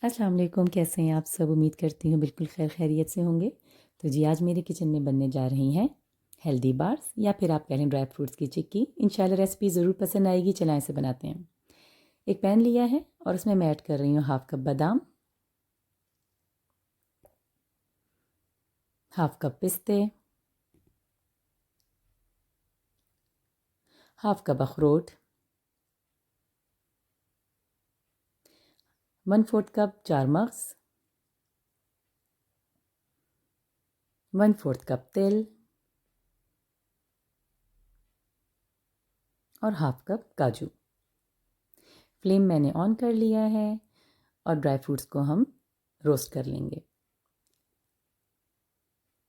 अस्सलाम वालेकुम, कैसे हैं आप सब? उम्मीद करती हूँ बिल्कुल खैर खैरियत से होंगे। तो जी आज मेरे किचन में बनने जा रही हैं हेल्दी बार्स या फिर आप कह लें ड्राई फ्रूट्स की चिक्की। इंशाल्लाह रेसिपी ज़रूर पसंद आएगी। चलाएं इसे बनाते हैं। एक पैन लिया है और उसमें मैं ऐड कर रही हूँ हाफ़ कप बादाम, हाफ़ कप पिस्ते, हाफ़ कप अखरोट, 1/4 कप चार मग्स, 1/4 कप तिल और हाफ़ कप काजू। फ्लेम मैंने ऑन कर लिया है और ड्राई फ्रूट्स को हम रोस्ट कर लेंगे।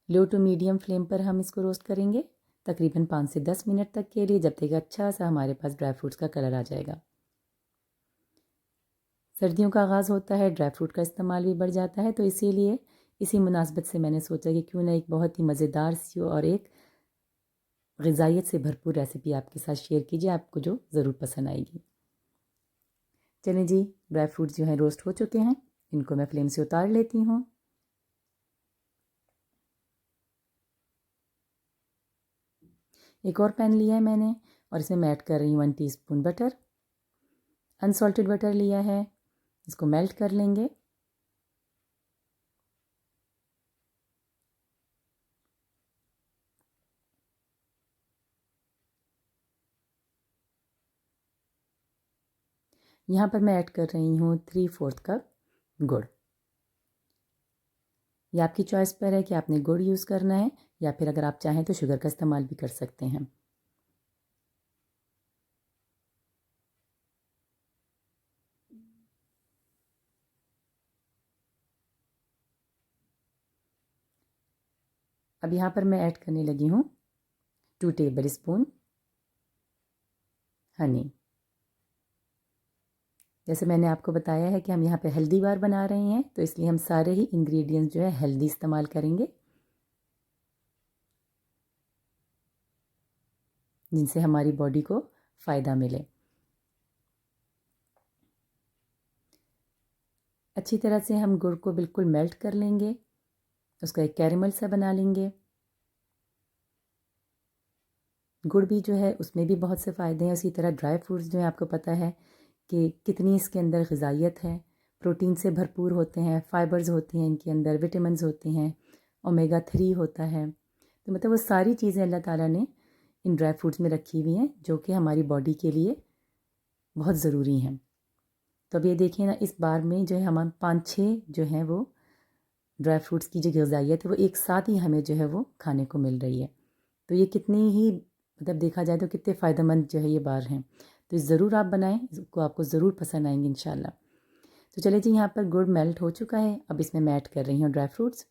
लो टू मीडियम फ्लेम पर हम इसको रोस्ट करेंगे तकरीबन 5 से 10 मिनट तक के लिए, जब तक अच्छा सा हमारे पास ड्राई फ्रूट्स का कलर आ जाएगा। सर्दियों का आगाज़ होता है, ड्राई फ्रूट का इस्तेमाल भी बढ़ जाता है, तो इसीलिए इसी मुनासबत से मैंने सोचा कि क्यों ना एक बहुत ही मज़ेदार सी और एक ग़िज़ाइयत से भरपूर रेसिपी आपके साथ शेयर कीजिए, आपको जो ज़रूर पसंद आएगी। चलें जी, ड्राई फ्रूट्स जो हैं रोस्ट हो चुके हैं, इनको मैं फ्लेम से उतार लेती हूँ। एक और पैन लिया है मैंने और इसमें मैं ऐड कर रही हूँ 1 टीस्पून बटर। अनसॉल्टेड बटर लिया है, इसको मेल्ट कर लेंगे। यहाँ पर मैं ऐड कर रही हूँ 3/4 कप गुड़। ये आपकी चॉइस पर है कि आपने गुड़ यूज़ करना है या फिर अगर आप चाहें तो शुगर का इस्तेमाल भी कर सकते हैं। अब यहाँ पर मैं ऐड करने लगी हूँ 2 टेबल स्पून हनी। जैसे मैंने आपको बताया है कि हम यहाँ पे हेल्दी बार बना रहे हैं, तो इसलिए हम सारे ही इंग्रेडिएंट्स जो है हेल्दी इस्तेमाल करेंगे, जिनसे हमारी बॉडी को फ़ायदा मिले। अच्छी तरह से हम गुड़ को बिल्कुल मेल्ट कर लेंगे, उसका एक कैरेमल सा बना लेंगे। गुड़ भी जो है उसमें भी बहुत से फ़ायदे हैं, उसी तरह ड्राई फ्रूट्स जो है आपको पता है कि कितनी इसके अंदर ग़िज़ाइयत है, प्रोटीन से भरपूर होते हैं, फ़ाइबर्स होती हैं इनके अंदर, विटामिन्स होते हैं, ओमेगा 3 होता है। तो मतलब वो सारी चीज़ें अल्लाह ताला ने इन ड्राई फ्रूट्स में रखी हुई हैं जो कि हमारी बॉडी के लिए बहुत ज़रूरी हैं। तो अब ये देखिए ना, इस बार में जो है हम 5-6 जो हैं वो ड्राई फ्रूट्स की जो ग़िज़ाइयत है वो एक साथ ही हमें जो है वो खाने को मिल रही है। तो ये कितनी ही मतलब देखा जाए तो कितने फ़ायदेमंद जो है ये बार हैं। तो ज़रूर आप बनाएं, इसको आपको ज़रूर पसंद आएंगे इंशाल्लाह। तो चलिए जी, यहाँ पर गुड़ मेल्ट हो चुका है। अब इसमें मैं ऐड कर रही हूँ ड्राई फ्रूट्स।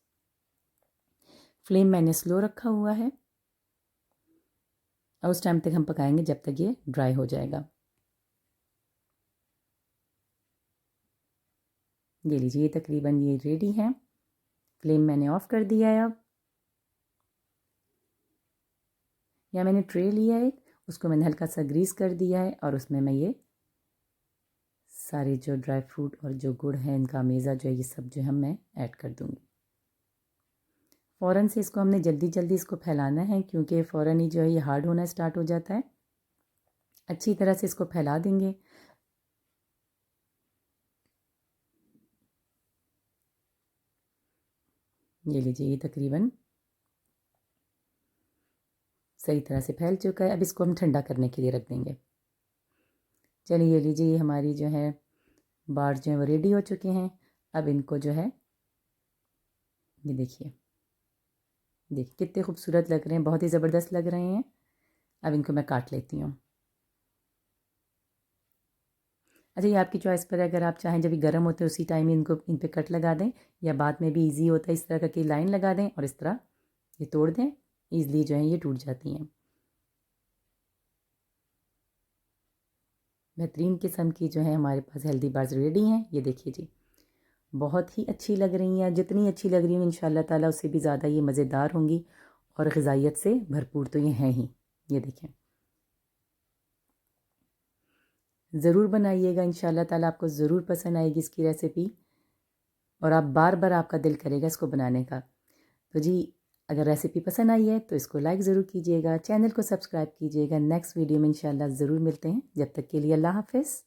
फ्लेम मैंने स्लो रखा हुआ है और उस टाइम तक हम पकाएंगे जब तक ये ड्राई हो जाएगा। ये लीजिए, तकरीबन ये रेडी है। फ्लेम मैंने ऑफ़ कर दिया है। अब या मैंने ट्रे लिया है, उसको मैंने हल्का सा ग्रीस कर दिया है और उसमें मैं ये सारे जो ड्राई फ्रूट और जो गुड़ है इनका मेज़ा जो है ये सब जो है मैं ऐड कर दूँगी। फ़ौरन से इसको हमने जल्दी जल्दी इसको फैलाना है क्योंकि फ़ौरन ही जो है ये हार्ड होना स्टार्ट हो जाता है। अच्छी तरह से इसको फैला देंगे। ये लीजिए, ये तकरीबन सही तरह से फैल चुका है। अब इसको हम ठंडा करने के लिए रख देंगे। चलिए ये लीजिए, ये हमारी जो है बार जो है वो रेडी हो चुके हैं। अब इनको जो है ये देखिए, देखिए कितने खूबसूरत लग रहे हैं, बहुत ही ज़बरदस्त लग रहे हैं। अब इनको मैं काट लेती हूँ। अच्छा, ये आपकी चॉइस पर है, अगर आप चाहें जब ये गर्म होते हैं उसी टाइम इनको इन पे कट लगा दें, या बाद में भी ईजी होता है इस तरह करके लाइन लगा दें और इस तरह ये तोड़ दें, ईज़िली जो है ये टूट जाती हैं। बेहतरीन किस्म की जो है हमारे पास हेल्दी बार्स रेडी हैं। ये देखिए जी, बहुत ही अच्छी लग रही हैं। जितनी अच्छी लग रही हैं इंशाल्लाह ताला उससे भी ज़्यादा ये मज़ेदार होंगी और ग़िज़ाइयत से भरपूर तो ये हैं ही। ये देखें, ज़रूर बनाइएगा, इंशाल्लाह ताला आपको ज़रूर पसंद आएगी इसकी रेसिपी। और आप बार बार आपका दिल करेगा इसको बनाने का। तो जी, अगर रेसिपी पसंद आई है तो इसको लाइक ज़रूर कीजिएगा, चैनल को सब्सक्राइब कीजिएगा। नेक्स्ट वीडियो में इंशाल्लाह ज़रूर मिलते हैं। जब तक के लिए अल्लाह हाफ़िज़।